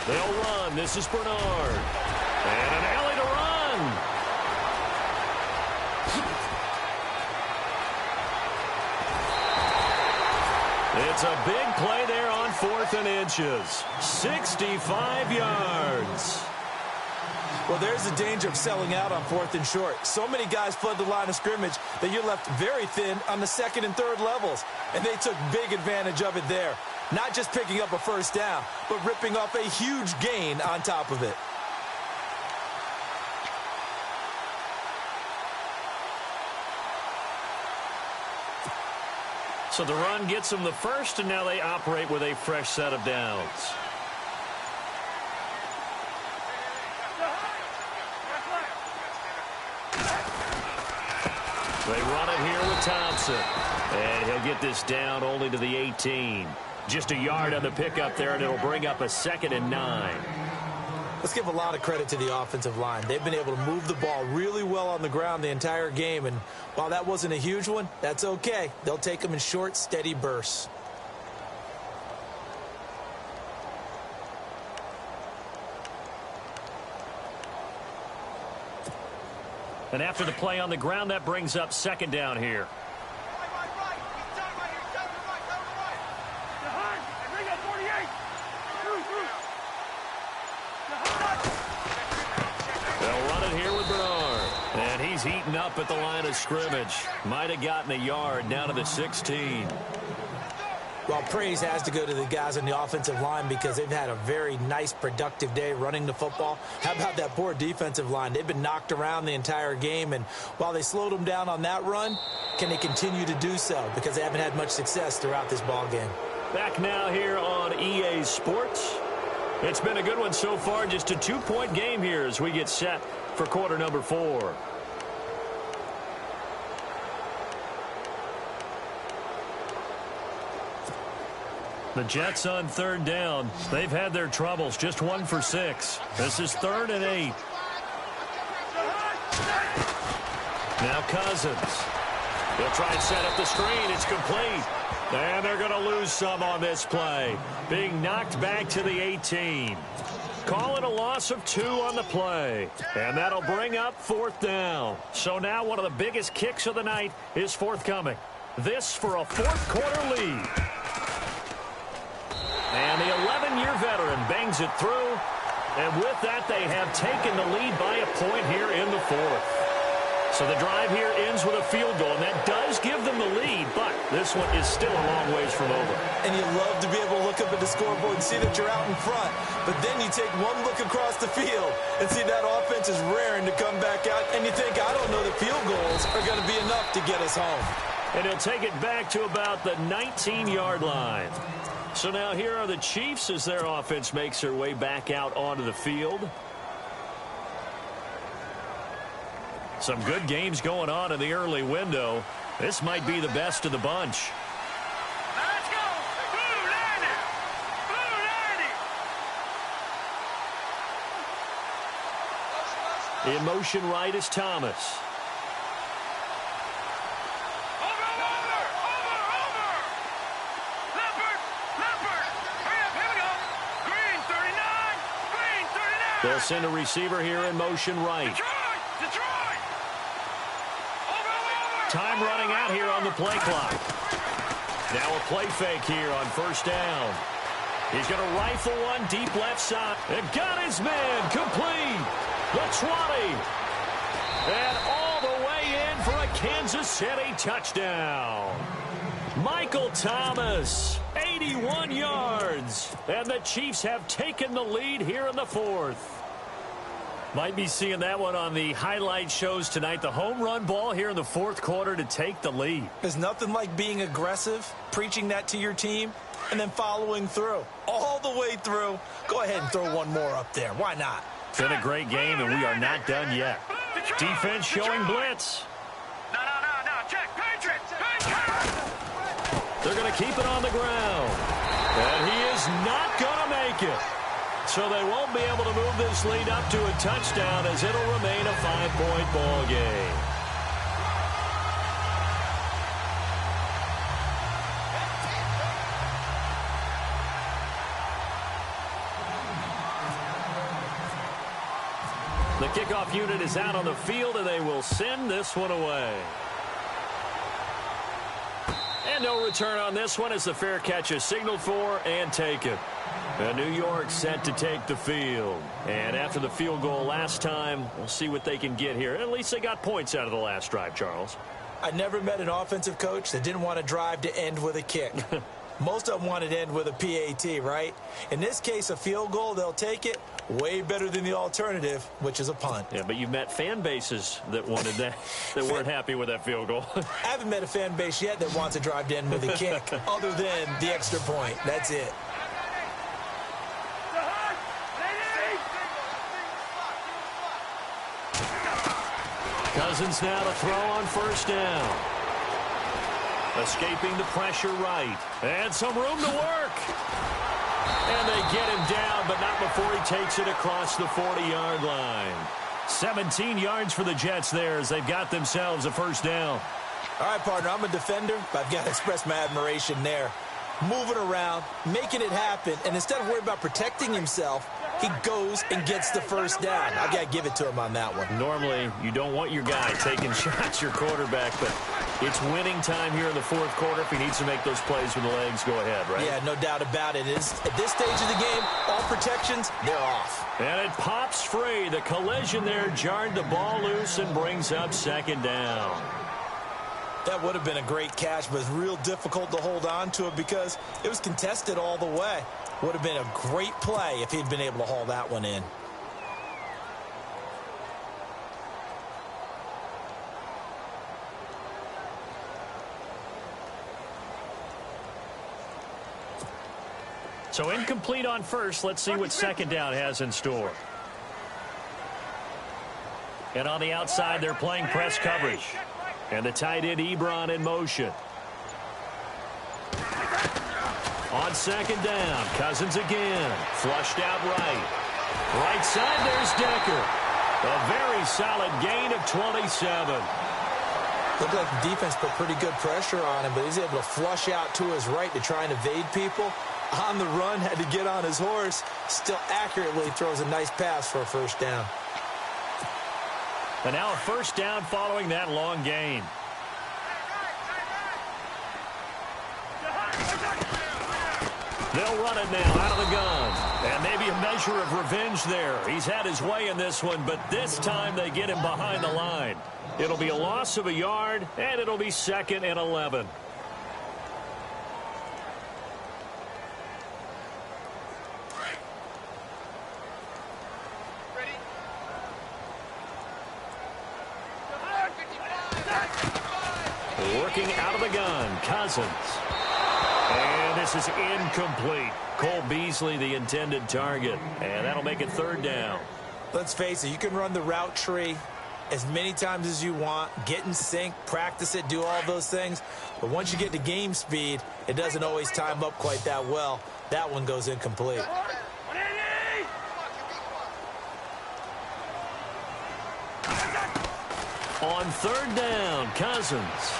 They'll run. This is Bernard. And an alley to run. It's a big play there on 4th and inches. 65 yards. Well, there's the danger of selling out on 4th and short. So many guys flood the line of scrimmage that you're left very thin on the 2nd and 3rd levels. And they took big advantage of it there. Not just picking up a first down, but ripping off a huge gain on top of it. So the run gets them the first, and now they operate with a fresh set of downs. They run it here with Thompson. And he'll get this down only to the 18. Just a yard on the pickup there, and it'll bring up a 2nd and 9. Let's give a lot of credit to the offensive line. They've been able to move the ball really well on the ground the entire game, and while that wasn't a huge one, that's okay. They'll take them in short, steady bursts. And after the play on the ground, that brings up 2nd down here. Heating up at the line of scrimmage. Might have gotten a yard down to the 16. Well, praise has to go to the guys on the offensive line because they've had a very nice, productive day running the football. How about that poor defensive line? They've been knocked around the entire game, and while they slowed them down on that run, can they continue to do so? Because they haven't had much success throughout this ball game. Back now here on EA Sports. It's been a good one so far. Just a 2-point game here as we get set for quarter number 4. The Jets on 3rd down. They've had their troubles. Just 1 for 6. This is 3rd and 8. Now Cousins. He'll try and set up the screen. It's complete. And they're going to lose some on this play. Being knocked back to the 18. Call it a loss of 2 on the play. And that'll bring up 4th down. So now one of the biggest kicks of the night is forthcoming. This for a 4th quarter lead. And the 11-year veteran bangs it through. And with that, they have taken the lead by a point here in the 4th. So the drive here ends with a field goal, and that does give them the lead, but this one is still a long ways from over. And you love to be able to look up at the scoreboard and see that you're out in front, but then you take one look across the field and see that offense is raring to come back out, and you think, I don't know that field goals are going to be enough to get us home. And he'll take it back to about the 19-yard line. So now here are the Chiefs as their offense makes their way back out onto the field. Some good games going on in the early window. This might be the best of the bunch. Let's go. Blue 90. Blue 90. In motion right is Thomas. They'll send a receiver here in motion right. Detroit! Time running out here on the play clock. Now a play fake here on first down. He's going to rifle one deep left side. And got his man complete. The 20. And all the way in for a Kansas City touchdown. Michael Thomas, 81 yards. And the Chiefs have taken the lead here in the fourth. Might be seeing that one on the highlight shows tonight. The home run ball here in the fourth quarter to take the lead. There's nothing like being aggressive, preaching that to your team, and then following through. All the way through. Go ahead and throw one more up there. Why not? Been a great game, and we are not done yet. Defense showing blitz. No. Check. Patriots. They're going to keep it on the ground. And he is not going to make it. So they won't be able to move this lead up to a touchdown as it'll remain a 5-point ball game. The kickoff unit is out on the field, and they will send this one away. And no return on this one as the fair catch is signaled for and taken. And New York set to take the field. And after the field goal last time, we'll see what they can get here. At least they got points out of the last drive, Charles. I never met an offensive coach that didn't want to drive to end with a kick. Most of them wanted to end with a PAT, right? In this case, a field goal, they'll take it. Way better than the alternative, which is a punt. Yeah, but you've met fan bases that wanted that, that weren't happy with that field goal. I haven't met a fan base yet that wants to drive to end with a kick, other than the extra point. That's it. Cousins now to throw on first down. Escaping the pressure right. And some room to work. And they get him down, but not before he takes it across the 40-yard line. 17 yards for the Jets there as they've got themselves a first down. All right, partner, I'm a defender, but I've got to express my admiration there. Moving around, making it happen, and instead of worrying about protecting himself, he goes and gets the first down. I've got to give it to him on that one. Normally, you don't want your guy taking shots, your quarterback, but it's winning time here in the fourth quarter. If he needs to make those plays with the legs, go ahead, right? Yeah, no doubt about it. At this stage of the game, all protections, they're off. And it pops free. The collision there jarred the ball loose and brings up second down. That would have been a great catch, but it's real difficult to hold on to it because it was contested all the way. Would have been a great play if he'd been able to haul that one in. So incomplete on first. Let's see what second down has in store. And on the outside, they're playing press coverage. And the tight end, Ebron, in motion. On second down, Cousins again. Flushed out right. Right side, there's Decker. A very solid gain of 27. Looked like the defense put pretty good pressure on him, but he's able to flush out to his right to try and evade people. On the run, had to get on his horse. Still accurately throws a nice pass for a first down. And now a first down following that long gain. They'll run it now out of the gun. And maybe a measure of revenge there. He's had his way in this one, but this time they get him behind the line. It'll be a loss of a yard, and it'll be second and 11. Working out of the gun, Cousins. And this is incomplete. Cole Beasley, the intended target. And that'll make it third down. Let's face it, you can run the route tree as many times as you want, get in sync, practice it, do all those things. But once you get to game speed, it doesn't always time up quite that well. That one goes incomplete. On third down, Cousins.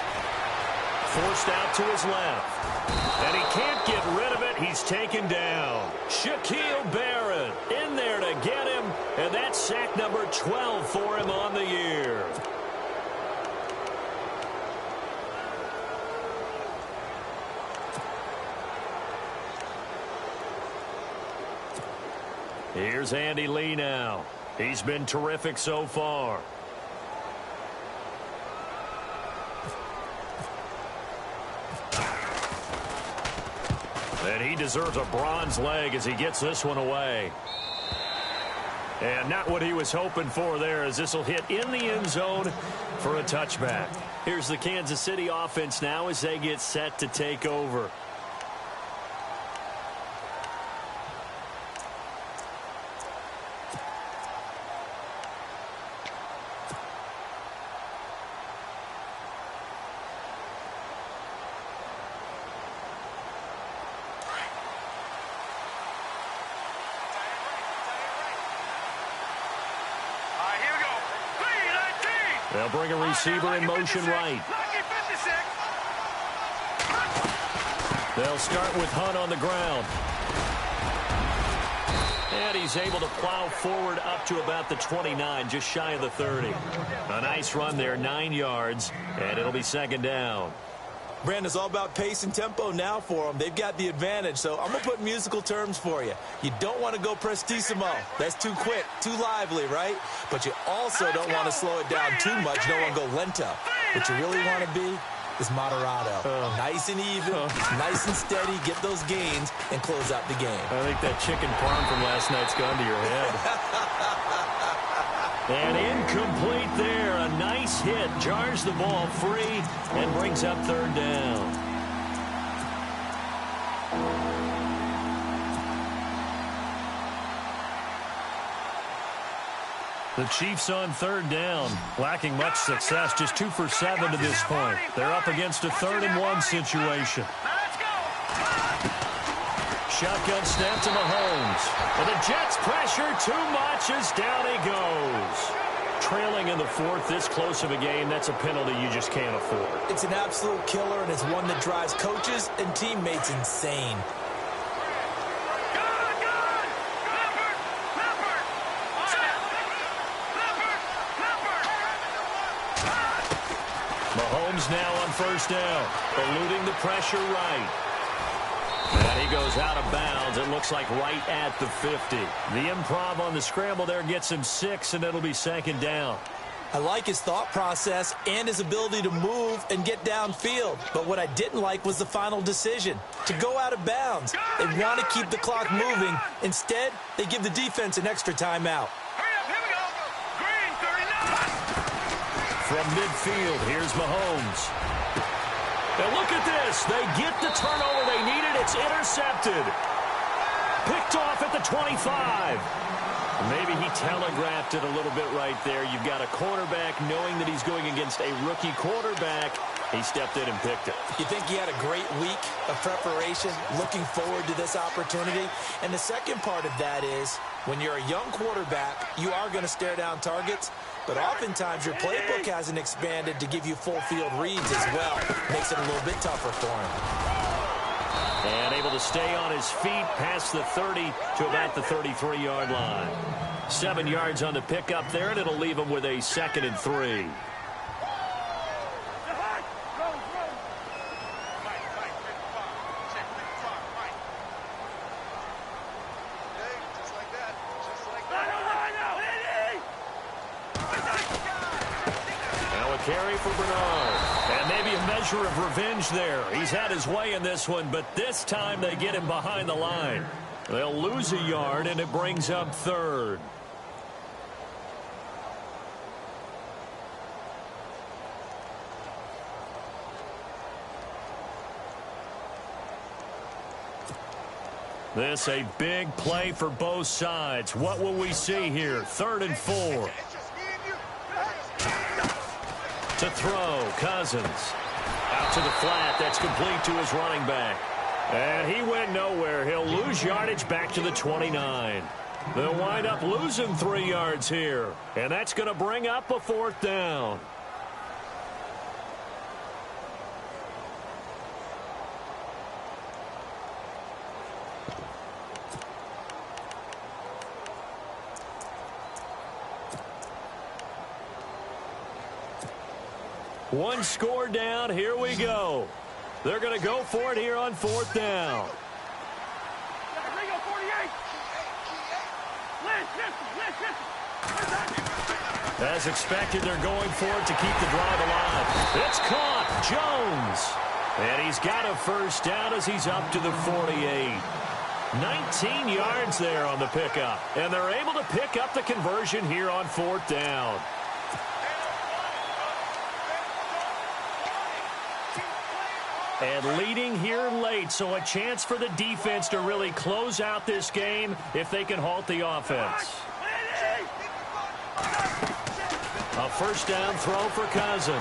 Forced out to his left. And he can't get rid of it. He's taken down. Shaquille Barrett in there to get him. And that's sack number 12 for him on the year. Here's Andy Lee now. He's been terrific so far. And he deserves a bronze leg as he gets this one away. And not what he was hoping for there, as this will hit in the end zone for a touchback. Here's the Kansas City offense now as they get set to take over. They'll bring a receiver in motion right. They'll start with Hunt on the ground. And he's able to plow forward up to about the 29, just shy of the 30. A nice run there, 9 yards, and it'll be second down. Brandon, it's all about pace and tempo now for them. They've got the advantage, so I'm going to put musical terms for you. You don't want to go prestissimo. That's too quick, too lively, right? But you also don't want to slow it down too much. You don't want to go lento. What you really want to be is moderato. Nice and even, nice and steady, get those gains, and close out the game. I think that chicken parm from last night's gone to your head. And incomplete there. A nice hit. Jars the ball free and brings up third down. The Chiefs on third down, lacking much success, just 2 for 7 to this point. They're up against a 3rd and 1 situation. Shotgun snap to Mahomes. And the Jets pressure too much as down he goes. Trailing in the 4th, this close of a game, that's a penalty you just can't afford. It's an absolute killer, and it's one that drives coaches and teammates insane. Mahomes now on first down, eluding the pressure right. And he goes out of bounds. It looks like right at the 50. The improv on the scramble there gets him 6, and it'll be second down. I like his thought process and his ability to move and get downfield. But what I didn't like was the final decision, to go out of bounds. They want to keep the clock moving. Instead, they give the defense an extra timeout. From midfield, here's Mahomes. And look at this. They get the turnover they needed. It's intercepted. Picked off at the 25. Maybe he telegraphed it a little bit right there. You've got a quarterback knowing that he's going against a rookie quarterback. He stepped in and picked it. You think he had a great week of preparation, looking forward to this opportunity? And the second part of that is, when you're a young quarterback, you are going to stare down targets, but oftentimes your playbook hasn't expanded to give you full field reads as well. Makes it a little bit tougher for him. And able to stay on his feet past the 30 to about the 33-yard line. 7 yards on the pickup there, and it'll leave him with a 2nd and 3. Carry for Bernard. And maybe a measure of revenge there. He's had his way in this one, but this time they get him behind the line. They'll lose a yard, and it brings up 3rd. This a big play for both sides. What will we see here? 3rd and 4. To throw, Cousins. Out to the flat, that's complete to his running back. And he went nowhere. He'll lose yardage back to the 29. They'll wind up losing 3 yards here. And that's going to bring up a 4th down. One score down. Here we go. They're going to go for it here on 4th down. As expected, they're going for it to keep the drive alive. It's caught. Jones. And he's got a first down as he's up to the 48. 19 yards there on the pickup. And they're able to pick up the conversion here on 4th down. And leading here late, so a chance for the defense to really close out this game if they can halt the offense. A first down throw for Cousins.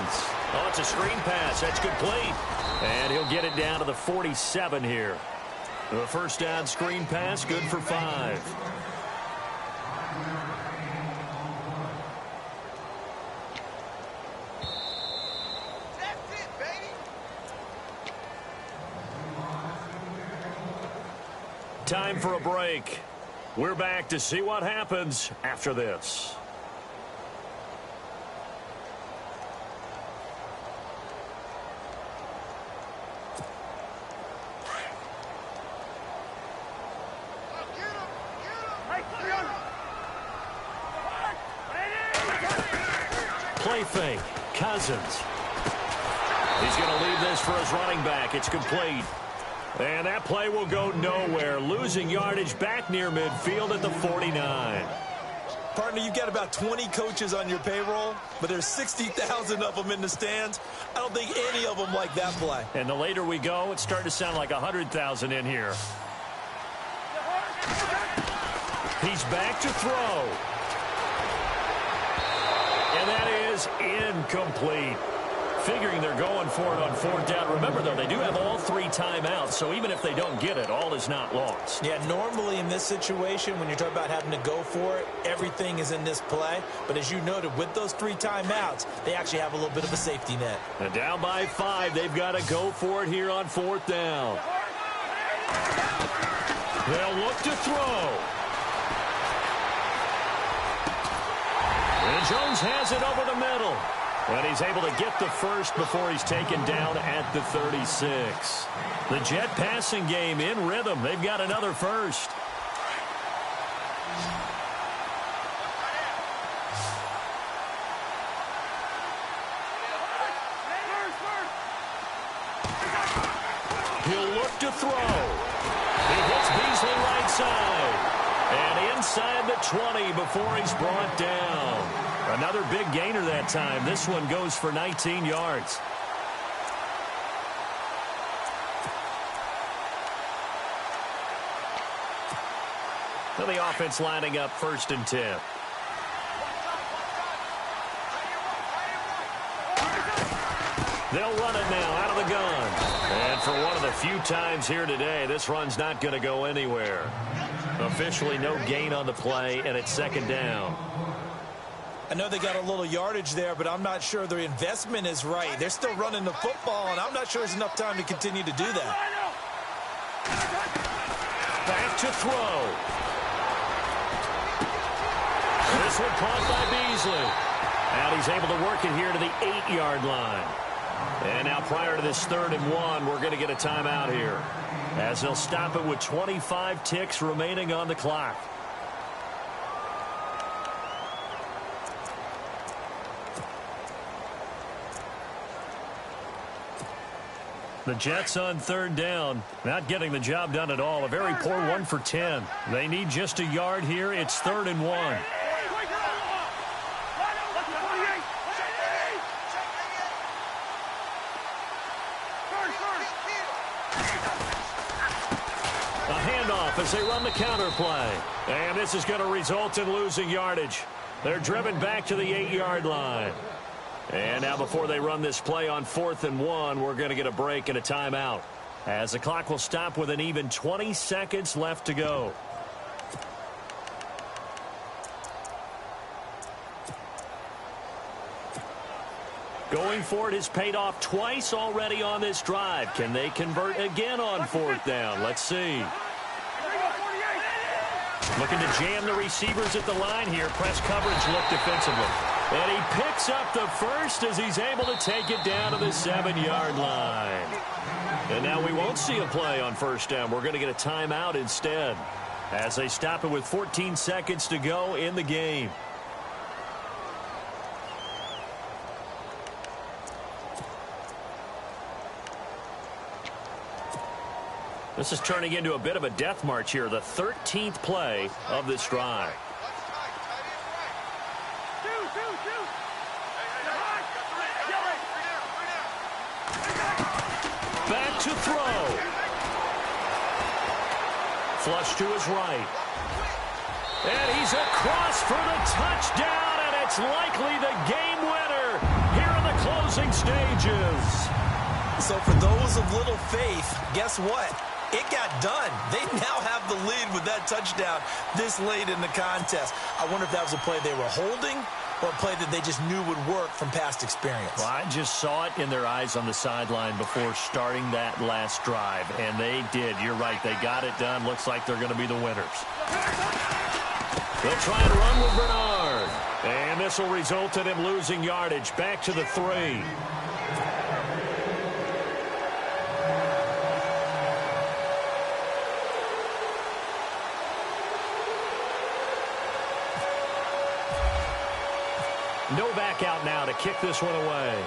Oh, it's a screen pass. That's complete. And he'll get it down to the 47 here. The first down screen pass, good for 5. Time for a break. We're back to see what happens after this. Play fake. Cousins. He's going to leave this for his running back. It's complete. And that play will go nowhere. Losing yardage back near midfield at the 49. Partner, you've got about 20 coaches on your payroll, but there's 60,000 of them in the stands. I don't think any of them like that play. And the later we go, it's starting to sound like 100,000 in here. He's back to throw. And that is incomplete. Figuring they're going for it on 4th down. Remember, though, they do have all 3 timeouts, so even if they don't get it, all is not lost. Yeah, normally in this situation, when you're talking about having to go for it, everything is in this play. But as you noted, with those 3 timeouts, they actually have a little bit of a safety net. And down by 5, they've got to go for it here on 4th down. They'll look to throw. And Jones has it over the middle. And he's able to get the first before he's taken down at the 36. The Jet passing game in rhythm. They've got another first. He'll look to throw. He hits Beasley right side. And inside the 20 before he's brought down. Another big gainer that time. This one goes for 19 yards. So the offense lining up 1st and 10. They'll run it now out of the gun. And for one of the few times here today, this run's not going to go anywhere. Officially no gain on the play, and it's 2nd down. I know they got a little yardage there, but I'm not sure their investment is right. They're still running the football, and I'm not sure there's enough time to continue to do that. Back to throw. This one caught by Beasley. And he's able to work it here to the 8-yard line. And now prior to this 3rd and 1, we're going to get a timeout here, as they'll stop it with 25 ticks remaining on the clock. The Jets on 3rd down, not getting the job done at all. A very poor 1 for 10. They need just a yard here. It's 3rd and 1. A handoff as they run the counter play. And this is going to result in losing yardage. They're driven back to the 8-yard line. And now before they run this play on 4th and 1, we're going to get a break and a timeout, as the clock will stop with an even 20 seconds left to go. Going for it has paid off twice already on this drive. Can they convert again on 4th down? Let's see. Looking to jam the receivers at the line here. Press coverage look defensively. And he picks up the first as he's able to take it down to the 7-yard line. And now we won't see a play on first down. We're going to get a timeout instead as they stop it with 14 seconds to go in the game. This is turning into a bit of a death march here, the 13th play of this drive. Back to throw. Flush to his right. And he's across for the touchdown, and it's likely the game winner here in the closing stages. So for those of little faith, guess what? It got done. They now have the lead with that touchdown this late in the contest. I wonder if that was a play they were holding or a play that they just knew would work from past experience. Well, I just saw it in their eyes on the sideline before starting that last drive, and they did. You're right. They got it done. Looks like they're going to be the winners. They'll try and run with Bernard. And this will result in him losing yardage. Back to the 3. Novak out now to kick this one away.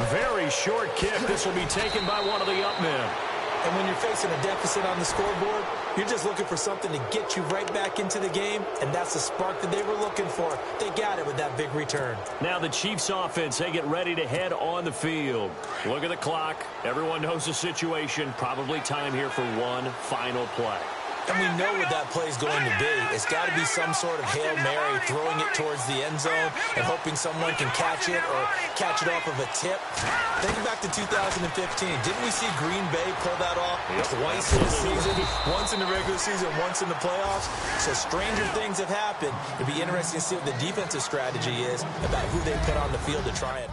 Very short kick. This will be taken by one of the up men. And when you're facing a deficit on the scoreboard, you're just looking for something to get you right back into the game, and that's the spark that they were looking for. They got it with that big return. Now the Chiefs offense, they get ready to head on the field. Look at the clock. Everyone knows the situation. Probably time here for one final play. And we know what that play is going to be. It's got to be some sort of Hail Mary, throwing it towards the end zone and hoping someone can catch it or catch it off of a tip. Think back to 2015. Didn't we see Green Bay pull that off twice in the season? Once in the regular season, once in the playoffs. So stranger things have happened. It'd be interesting to see what the defensive strategy is about who they put on the field to try and